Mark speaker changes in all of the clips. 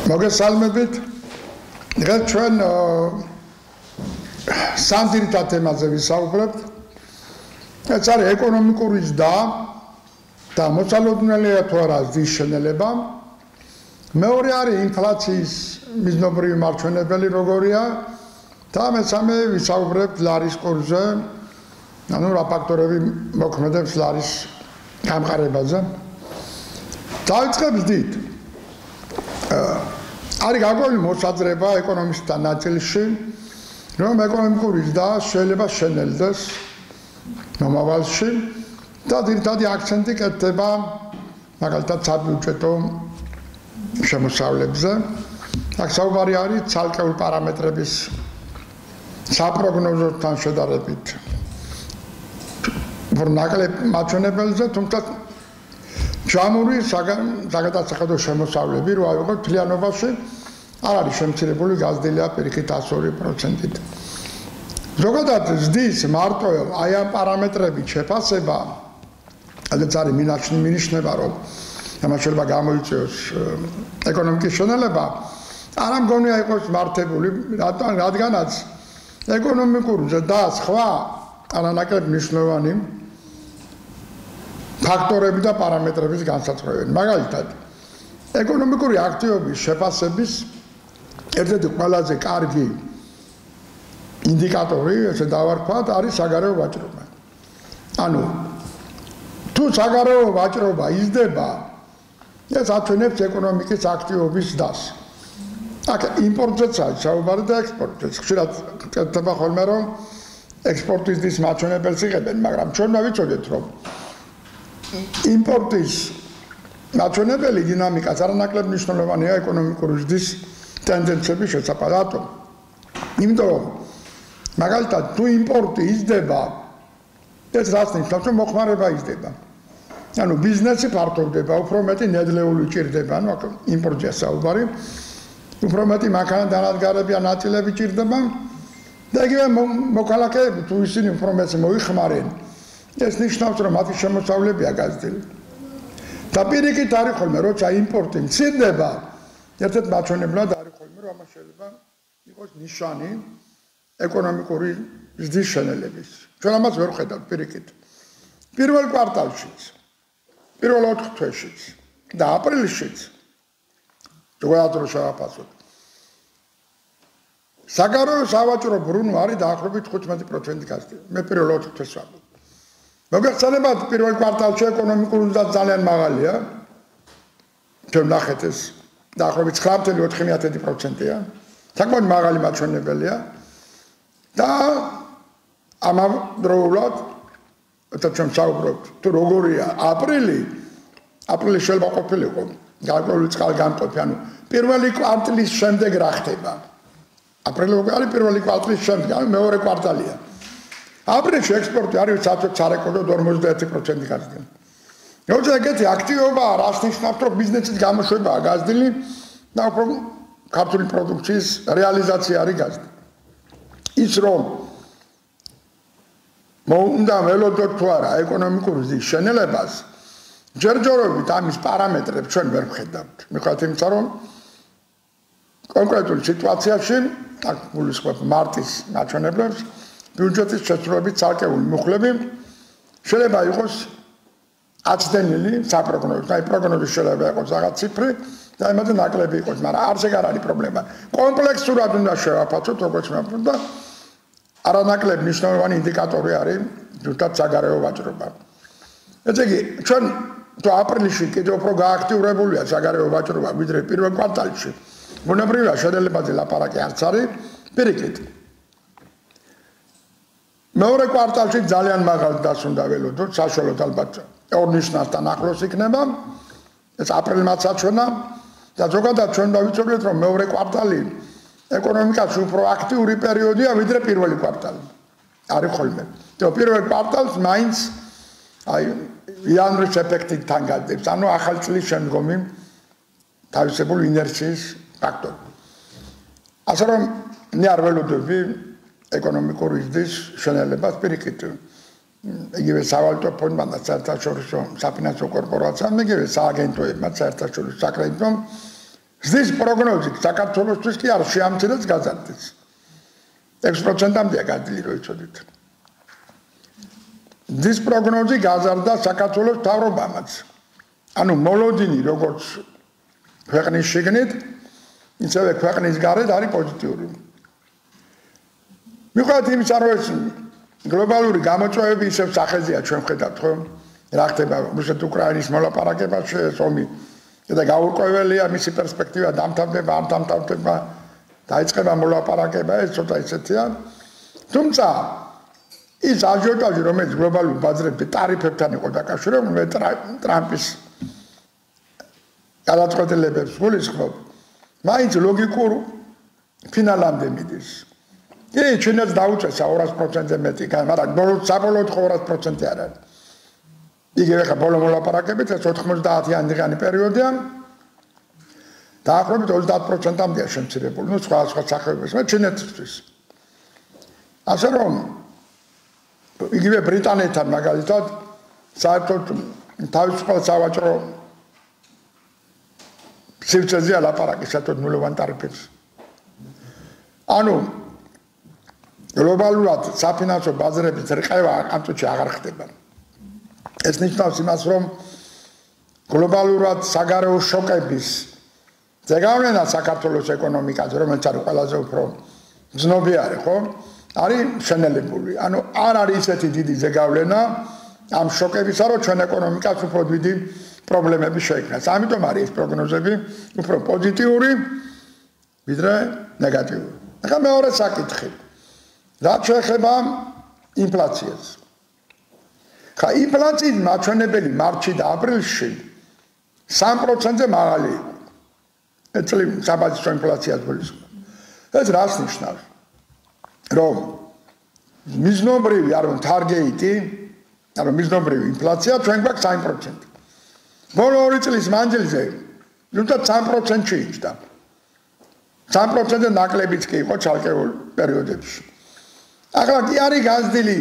Speaker 1: მოგესალმებით. დღეს ჩვენ სამ ძირითად თემაზე ვისაუბრებთ. ეს არის ეკონომიკური ზრდა და მოსალოდნელია თუ არა ზრდის შენელება. მეორე არის ინფლაციის მიზნობრივი მარჩვენებელი როგორია და მესამე ვისაუბრებთ ლარის კურსზე, ანუ რა ფაქტორები მოქმედებს ლარის გამყარებაზე. დავიწყებ ზრდით. არის გაგვეული მოსაზრება ეკონომისტთა ნაწილში, რომ ეკონომიკური ზრდა შეიძლება შენელდეს მომავალში და ძირითადი აქცენტი კეთდება მაგალითად საბიუჯეტო შემოსავლებზე. აქ საუბარი არის ცალკეულ პარამეტრების საპროგნოზოსთან შედარებით ნაკლებ მაჩვენებელზე, თუმცა ჯამური საგადასახადო შემოსავლები რო აიღო თლიანობაში არ არის შემცირებული, გაზრდილია პირიქით 102%-ით. ზოგადად ზრდის მარტო აი ამ პარამეტრებით შეფასება, რაც არის მინიშნება, რომ ამას შეიძლება გამოიწვიოს ეკონომიკის შენელება, არ მგონია იყოს მართებული, რადგანაც ეკონომიკური ზრდა სხვა არანაკლებ მნიშვნელოვანი ფაქტორები და პარამეტრების განსაზღვრავენ. მაგალითად, ეკონომიკური აქტივობის შეფასების ერთ-ერთი ყველაზე კარგი ინდიკატორი, ესე დავარქვათ, არის საგარეო ვაჭრობა. ანუ თუ საგარეო ვაჭრობა იზრდება, ეს ათვენებს ეკონომიკის აქტივობის ზრდას. აქ იმპორტზეც არის საუბარი და ექსპორტზეც. ხშირად კეთდება ხოლმე, რომ ექსპორტის ზრდის მაჩვენებელს იღებენ, მაგრამ ჩვენ ვიცოდეთ, რომ იმპორტის მაჩვენებელი დინამიკაც არანაკლებ მნიშვნელოვანია ეკონომიკური ზრდის ტენდენციების შესაბამისად. იმიტომ რომ მაგალითად თუ იმპორტი იზრდება, ეს რას ნიშნავს, რომ მოხმარება იზრდება. ანუ ბიზნესი ფართოვდება, უფრო მეტი ნედლეული ჭირდება, ანუ აქ იმპორტია საუბარი. უფრო მეტი მანქანა-დანადგარები ან ნაწილები ჭირდება და იგივე მოქალაქეები თუ ისინი უფრო მეტს მოიხმარენ, ეს ნიშნავს, რომ მათი შემოსავლებია გაზრდილი. და პირიქით არის ხოლმე, როცა იმპორტი მცირდება, ერთ-ერთ მაჩვენებლად არის ხოლმე, რომ ამას შეიძლება იყოს ნიშანი ეკონომიკური ზრდის შენელების. ჩვენ ამას ვერ ვხედავთ პირიქით. პირველ კვარტალშიც, პირველ 4 თვეშიც და აპრილშიც ზოგადად რო შევაფასოთ. საგარეო სავაჭრო ბრუნვა არის დაახლოებით 15% გაზრდილი. მე პირველ 4 თვეს ვამბობ. მოგეხსენებათ პირველ კვარტალში ეკონომიკური ზრდა ძალიან მაღალია. ჩვენ ნახეთ ეს დაახლოებით 9.4%-ია. საკმაოდ მაღალი მაჩვენებელია. და ამავდროულად ჩვენ საუბრობთ, თუ როგორია აპრილი შეიძლება ყოფილიყო გარკვეული წყალგამყოფი, ანუ პირველი კვარტლის შემდეგ რა ხდება. აპრილი არის პირველი კვარტლის შემდეგ, ანუ მეორე კვარტალია. აპრილში ექსპორტი არის სარეკორდო 51% გაზრდილი. როცა ეგეთი აქტივობაა, რას ნიშნავს, რომ ბიზნესის გამოშვებაა გაზრდილი და უფრო ქართული პროდუქციის რეალიზაცია არის გაზრდილი. ის რომ უნდა ველოდოთ თუ არა ეკონომიკური ზრდის შენელებას, ჯერჯერობით ამის პარამეტრებს ჩვენ ვერ ვხედავთ. მიუხედავად იმისა, რომ კონკრეტულ სიტუაციაში, აქ გულისხმობ მარტის მაჩვენებლებს, ბიუჯეტის შესრულებით ცალკეული მუხლები შეიძლება იყოს აცდენილი საპროგნოზო. აი პროგნოზი შეიძლება იყოს რაღაც ციფრი და იმაზე ნაკლები იყოს, მაგრამ არც ეგ არ არის პრობლემა. კომპლექსურად უნდა შევაფასოთ, როგორც მეუბნე და არანაკლებ მნიშვნელოვანი ინდიკატორი არის ზუსტად საგარეო ვაჭრობა. ესე იგი, ჩვენ თუ აპრილში კიდევ უფრო გააქტიურებულია საგარეო ვაჭრობა, ვიდრე პირველ კვარტალში, ბუნებრივია შენელებაზე ლაპარაკი არც არის, პირიქით. მეორე კვარტალში ძალიან მაღალ დას უნდა ველოდოთ, საშუალოდ ალბათ 2 ნიშნასთან ახლოს იქნება, ეს აპრილმაც აჩვენა და ზოგადად ჩვენ დავიცოდეთ, რომ მეორე კვარტალი ეკონომიკაში უფრო აქტიური პერიოდია, ვიდრე პირველი კვარტალი. არის ხოლმე. პირველ კვარტალს მაინც აი იანვრის ეფექტით თან გადადებს, ანუ ახალ წლის შემდგომი თავისებური ინერციის ფაქტორი. ასე რომ მე არ ველოდები ეკონომიკური ზრდის შენელებას პირიქით. იგივე სავალუტო ფონდმა და საერთაშორისო საფინანსო კორპორაციამ, იგივე სააგენტოებმა, საერთაშორისო საკრედიტო ზის პროგნოზი საქართველოსთვის კი არ შეამცირებს გაზარდას. 6%-მდეა გაძლიერება რო იცოდით. ზის პროგნოზი გაზარდა საქართველოს მთავრობამაც. ანუ მოლოდინი როგორც ქვეყნის შიგნით, ისევე ქვეყნის გარეთ არის პოზიტიური. მიუხედავად იმისა, რომ ეს გლობალური გამოწვევები ისევ სახეზეა ჩვენ ხედავთ, ხო? რა ხდება რუსეთ-უკრაინის მოლაპარაკებაში, ეს ომი და გაურკვეველია მისი პერსპექტივა დამთავრდება, არ დამთავრდება, დაიწყება მოლაპარაკება, ეს ცოტა ისეთია. თუმცა ის აჟიოტაჟი, რომელიც გლობალურ ბაზრებზე ტარიფებთან იყო დაკავშირებული, ტრამპის გადაწყვეტილებებს გულისხმობ, მაინც ლოგიკურ ფინალამდე მიდის. კი, ჩვენაც დაუწესა 200%-ზე მეტი, მაგრამ საბოლოოდ 200% არ არის. იგივე ხა ბოლო მოლაპარაკებით, ეს 90-იანი პერიოდია. დაახლოებით 30%-მდეა შემცირებული, ნუ სხვა სახეობებს, მაგრამ ჩვენეთთვის. ასე რომ იგივე ბრიტანეთთან მაგალითად საერთოდ თავისუფალ სავაჭრო სივრცეზეა ლაპარაკი საერთოდ ნულოვან ტარიფებს. ანუ გლობალურად საფინანსო ბაზრების რყევა ამ წუთში აღარ ხდება. ეს ნიშნავს იმას, რომ გლობალურად საგარეო შოკების ზეგავლენა საქართველოს ეკონომიკაზე, რომელიც არის ყველაზე უფრო გზნობი არის, ხო? არის შენელებული. ანუ არ არის ისეთი დიდი ზეგავლენა ამ შოკებისა, რომ ჩვენ ეკონომიკას უფრო დიდი პრობლემები შეექმნას. ამიტომ არის ეს პროგნოზები უფრო პოზიტიური, ვიდრე ნეგატიური. ახლა მეორე საკითხი. რაც შეეხება ინფლაციას. ხა ინფლაციის მაჩვენებელი მარტში და აპრილში 3%-ზე მაღალი იყო. წლით საბაზისო ინფლაციას გულისხმობ. ეს რას ნიშნავს? რომ მიზნობრივი არ უნდა თარგეიტი, ანუ მიზნობრივი ინფლაცია ჩვენ გვაქვს 3%. ბოლო 2 წლის მანძილზე ზუსტად 3%-ში იჯდა. 3%-ზე ნაკლებიც კი იყო ცალკეულ პერიოდებში. ახლა კი არის გაზრდილი,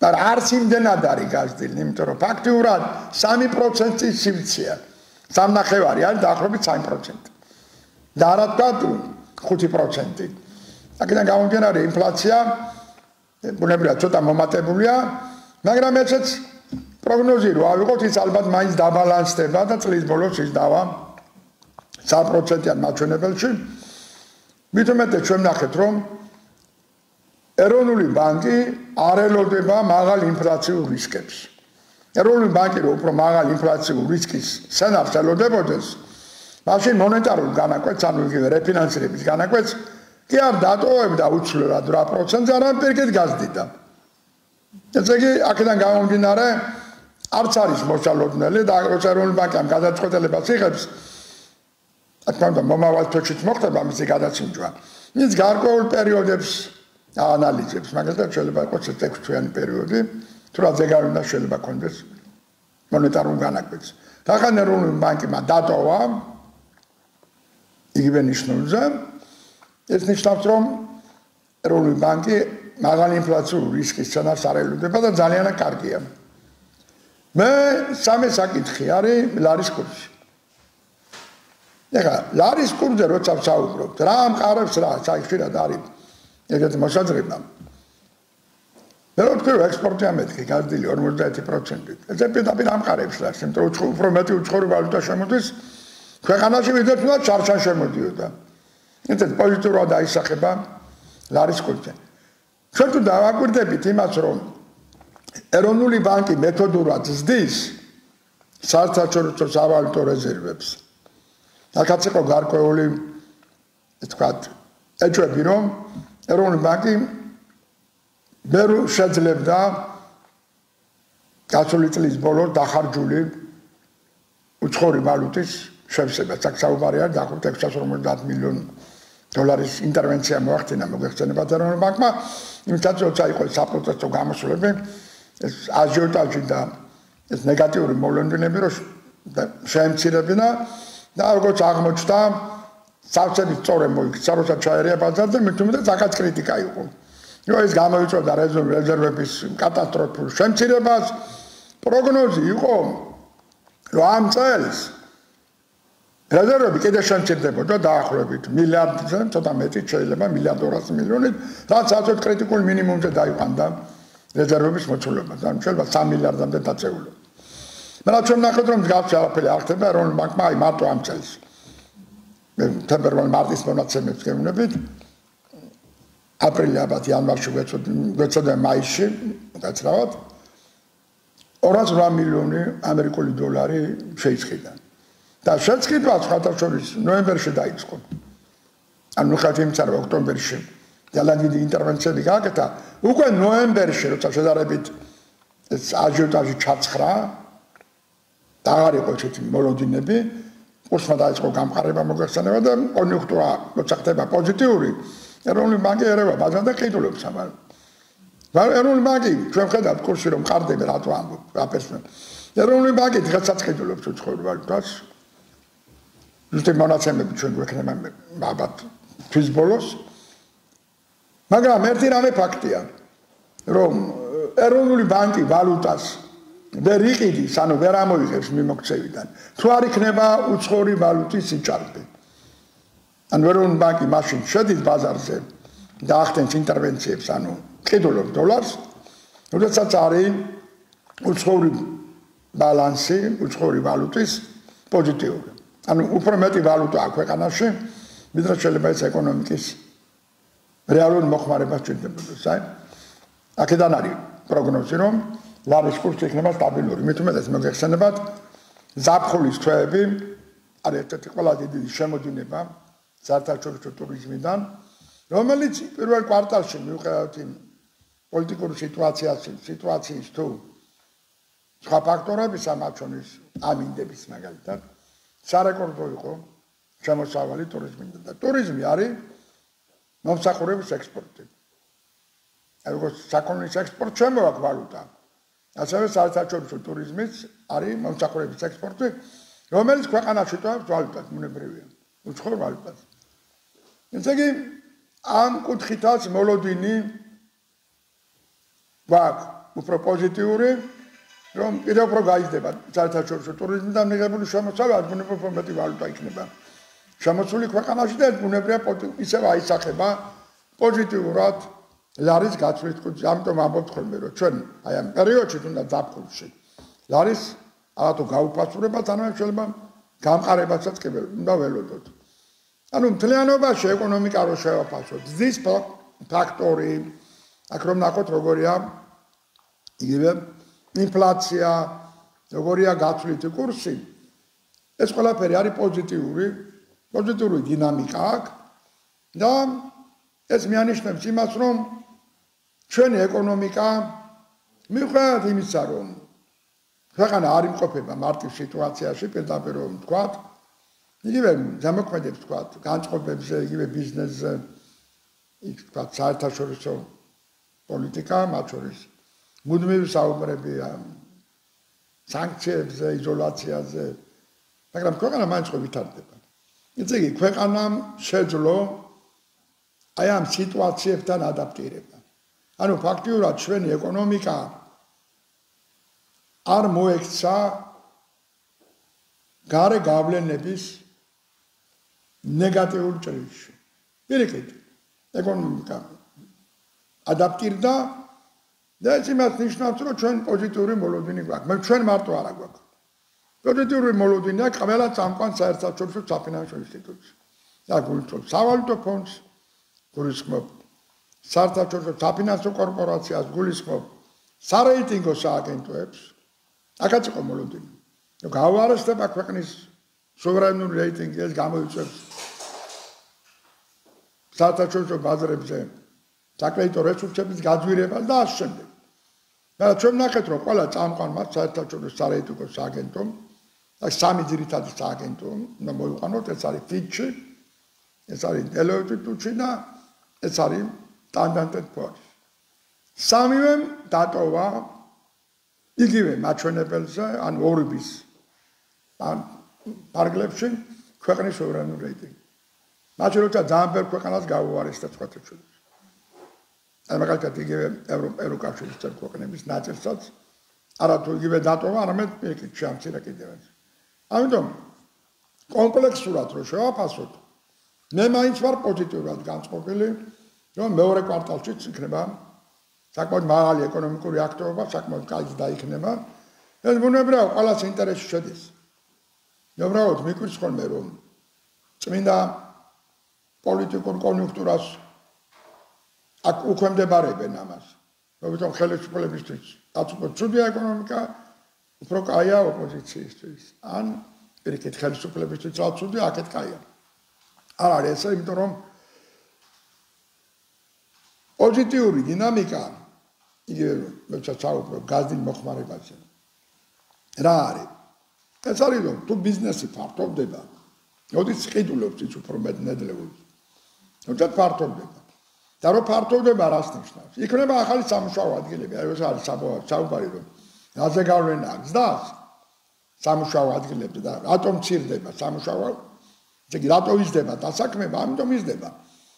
Speaker 1: მაგრამ არც იმდენად არის გაზრდილი, იმიტომ რომ ფაქტიურად 3%-ის სივრცეა. 3.5 არის დაახლოებით 3%. და არა თქვა 5%. აქედან გამომდინარე ინფლაცია ბუნებრივად ცოტა მომატებულია, მაგრამ ესეც პროგნოზი რო ავიღოთ, ის ალბათ მაინც დაბალანსდება და წლის ბოლოს ის დავა 3%-იან მაჩვენებელში. მით უმეტეს ჩვენ ვნახეთ, რომ ეროვნული ბანკი არ ელოდება მაღალ ინფლაციურ რისკებს. ეროვნული ბანკი რო უფრო მაღალ ინფლაციურ რისკის სცენარს ელოდებოდეს, მაშინ მონეტარულ განაკვეთს, ანუ იგივე რეფინანსირების განაკვეთს კი არ დატოვებდა უცვლელად 8%-ზე, არამედ პირიქით გაზრდიდა. ესე იგი, აქედან გამომდინარე, არც არის მოსალოდნელი და ეროვნული ბანკი ამ გადაწყვეტილებას იღებს, თქმა უნდა, მომავალ თვეშიც მოხდება მისი გადაცინჯვა. ის გარკვეულ პერიოდებს აანალიზებს, მაგალითად შეიძლება იყოს 6 თვიანი პერიოდი, თუ რა ზეგავლენა შეიძლება კონდეს მონეტარულ განაკვეთს. რახან ეროვნული ბანკმა დატოვა იგივე ნიშნულზე, ეს ნიშნავს, რომ ეროვნული ბანკი მაღალი ინფლაციურ რისკის სცენარს არ ელოდება და ძალიან კარგია. მე სამი საკითხი არის ლარის კურსი. ეხლა ლარის კურსზე როცა ვსაუბრობთ, რა ამყარებს რა, საერთოდ არის ეგეთი მოსაზრება. მე რო ვთქვი, ექსპორტი ამეთქი გაზრდილი 51%. ესე პირდაპირ ამყარებს რა, იმიტომ რომ უფრო მეტი უცხოური ვალუტა შემოდის ქვეყანაში, ვიდრე თუნდაც ჩარჩან შემოდიოდა. ეს პოზიტიურად აისახება ლარის კურსზე. ჩვენ თუ დავაკვირდებით იმას, რომ ეროვნული ბანკი მეთოდურად ზრდის საერთაშორისო სავალუტო რეზერვებს. აქაც იყო გარკვეული, ვთქვათ, ეჭვები, რომ ეროვნული ბანკი ვერ შეძლებდა გასული წლის ბოლოს დახარჯული უცხოური ვალუტის შევსებას. აქ საუბარი არის დაახლოებით 650 მილიონი დოლარის ინტერვენცია მოახდინა მოგეხსენებათ ეროვნულ ბანკმა, იმითაც როცა იყო საპროტესტო გამოსვლები, ეს აჟიოტაჟი და ეს ნეგატიური მოვლენები რომ შეემცირებინა და როგორც აღმოჩნდა, სავსებით სწორედ მოიქცა, როცა ჩაერია ბაზარზე, მით უმეტეს აქაც კრიტიკა იყო. ეს გამოიწვევდა რეზერვების კატასტროფულ შემცირებას. პროგნოზი იყო, რომ ამ წელს რეზერვები კიდე შემჭირდებოდა დაახლოებით მილიარდზე, ცოტა მეტი შეიძლება მილიარდ 200 მილიონი, რაც ასეთ კრიტიკულ მინიმუმზე დაიყვანდა რეზერვების მოცულობა, და შეიძლება 3 მილიარდამდე დაწეულიყო. მაგრამ ჩვენ ნახეთ რომ მსგავსი არაფერი არ ხდება ეროვნულ ბანკმა აი მარტო ამ წელს. თებერვალ-მარტის მონაცემებს გეუბნებით. აპრილი ალბათ იანვარში გვეცოდა მაისში, გაცრავად 208 მილიონი ამერიკული დოლარი შეიწყიდა. და შეწყდა სხვათაშორის ნოემბერში დაიწყო. ანუ ხათ იმცა რომ ოქტომბერში ძალიან დიდი ინტერვენციები გააკეთა, უკვე ნოემბერში როცა შედარებით ეს აჟიოტაჟი ჩაცხრა და არ იყო ესეთი მოლოდინები, კურსმა დაიწყო გამყარება მოგეხსენება და კონიუნქტურა როცა ხდება პოზიტიური, ეროვნული ბანკი ერევა ბაზარზე ყიდულობს ამან. ეროვნული ბანკი ჩვენ ვხედავთ კურსი რომ ყარდება რატო ამბობ, აფერსმენ. ეროვნული ბანკი დღესაც ყიდულობს უცხოურობას. ზუსტი მონაცემები ჩვენ გვექნება ალბათ თვის ბოლოს. მაგრამ ერთი რამე ფაქტია, რომ ეროვნული ბანკი ვალუტას ვერ იყიდის, ანუ ვერ ამოიღებს მიმოქცევიდან, თუ არ იქნება უცხოური ვალუტის სიჭარბე. ანუ ეროვნული ბანკი მაშინ შედის ბაზარზე და ახდენს ინტერვენციებს, ანუ ყიდულობს დოლარს, როდესაც არის უცხოური ბალანსი, უცხოური ვალუტის პოზიტიური. ანუ უფრო მეტი ვალუტა აქვს ქვეყანაში, ვიდრე შეიძლება ეს ეკონომიკის რეალურ მოხმარებას ჭირდებოდეს. აქედან არის პროგნოზი, რომ ლარის კურსი იქნება სტაბილური. მით უმეტეს მოგეხსენებათ, ზაფხულის თვეები არის ერთ-ერთი ყველაზე დიდი შემოდინება საერთაშორისო ტურიზმიდან, რომელიც პირველ კვარტალში მიუხედავად იმ პოლიტიკური სიტუაციის თუ სხვა ფაქტორებისა, მათ შორის ამინდების მაგალითად, სარეკორდო იყო შემოსავალი ტურიზმიდან და ტურიზმი არის მომსახურების ექსპორტი. როგორც საქონლის ექსპორტი შემოაქვს ვალუტა, ასევე საერთაშორისო ტურიზმიც არის მომსახურების ექსპორტი, რომელიც ქვეყანაში ტოვებს ვალუტას, ბუნებრივია, უცხოურ ვალუტას. ესე იგი, ამ კუთხითაც მოლოდინი გვაქვს უფრო პოზიტიური, რომ კიდევ უფრო გაიზრდება საერთაშორისო ტურიზმიდან მიღებული შემოსავალი, ბუნებრივია უფრო მეტი ვალუტა იქნება შემოსული ქვეყანაში და ბუნებრივია ისევ აისახება პოზიტიურად ლარის გაცვლის კუთხით. ამიტომ ამბობთ ხოლმე, რომ ჩვენ აი ამ პერიოდში თუნდაც ზაფხულში ლარის ალბათ გაუფასურებას, ანუ შეიძლება გამყარებასაც კი უნდა ველოდოთ. ანუ მთლიანობაში ეკონომიკა რო შევაფასოთ, ზის ფაქტორი, აქ რომ ნახოთ როგორია იგივე ინფლაცია, როგორია გაცვლითი კურსი, ეს ყველაფერი არის პოზიტიური დინამიკა აქვს და ეს მიანიშნებს იმას, რომ ჩვენი ეკონომიკა მიუხედავად იმისა, რომ ქვეყანა არ იმყოფება მარტივ სიტუაციაში, პირდაპირ რომ ვთქვათ, იგივე ზემოქმედებს ვთქვათ, განწყობებზე, იგივე ბიზნესზე, იქ ვთქვათ, საერთაშორისო პოლიტიკა, მათ შორის მუდმივი საუბრებია სანქციებზე, იზოლაციაზე, მაგრამ ქვეყანა მაინც ხო ვითარდება. ესე იგი, ქვეყანამ შეძლო აი ამ სიტუაციებთან ადაპტირება. ანუ ფაქტიურად ჩვენი ეკონომიკა არ მოექცა გარე გავლენების ნეგატიურ ჭრილში. პირიქით, ეკონომიკა ადაპტირდა და ეს იმას ნიშნავს, რომ ჩვენ პოზიტიური მოლოდინი გვაქვს. მაგრამ ჩვენ მარტო არა გვაქვს. პოზიტიური მოლოდინი აქვს ყველა წამყვან საერთაშორისო საფინანსო ინსტიტუტს. და გულისხმობს სავალუტო ფონდს, გულისხმობს საერთაშორისო საფინანსო კორპორაციას, გულისხმობს სარეიტინგო სააგენტოებს. აქაც იყო მოლოდინი. გაუარესდება ქვეყნის სუვერენული რეიტინგი, ეს გამოიწვევს საერთაშორისო ბაზრებზე საკრედიტო რესურსების გაძვირებას და ასე შემდეგ. მაგრამ ჩვენ ნახეთ, რომ ყველა წამყვანმა საერთაშორისო სარეიტინგო სააგენტომ, აი სამი ძირითადი სააგენტო უნდა მოიყვანოთ, ეს არის Fitch, ეს არის Deloitte და ეს არის Standard & Poor's. სამივემ დატოვა იგივე მაჩვენებელზე, ან ორბის პარგლებში ქვეყნის სუვერენული რეიტინგი. მაშინ როცა ძალიან ბევრ ქვეყანას გაუარესდა სხვათა შორის. აი მაგალითად იგივე ევროკავშირის წევრ ქვეყნების ნაწილსაც არა თუ იგივე დატოვა, არამედ პირიქით შეამცირა კიდევაც. ამიტომ კომპლექსურად რო შევაფასოთ, მე მაინც ვარ პოზიტიურად განწყობილი, რომ მეორე კვარტალშიც იქნება საკმაოდ მაღალი ეკონომიკური აქტივობა, საკმაოდ კაი დაიქნება. ეს ბუნებრივია ყველას ინტერესში შედის. უბრალოდ მიკვირს ხოლმე რომ წმინდა პოლიტიკურ კონიუნქტურას აქ უქვემდებარებენ ამას. რადგან ხელისუფლებისთვის რაც უფრო ცუდია ეკონომიკა, უფრო კაია ოპოზიციისთვის. ან პირიქით ხელისუფლებისთვის რაც ცუდია, აქეთ კაია. არ არის ესე, იმიტომ რომ პოზიტიური დინამიკა იგივე როცა საუბრობ გაზდის მოხმარებაზე. რა არის? ეს არის რომ თუ ბიზნესი ფართოვდება, როდის ყიდულობს ის უფრო მეტ ნედლეულს. როცა ფართოვდება. და რო ფართოვდება რას ნიშნავს? იქნება ახალი სამუშაო ადგილები, აი ეს არის საუბარი რომ რაზე გავლენა აქვს გზას სამუშაო ადგილებზე და რატომ მცირდება სამუშაო? ესე იგი რატო იზრდება დასაქმება? ამიტომ იზრდება.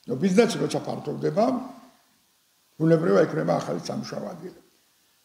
Speaker 1: რომ ბიზნესი როცა ფართოვდება, ბუნებრივია იქნება ახალი სამუშაო ადგილები.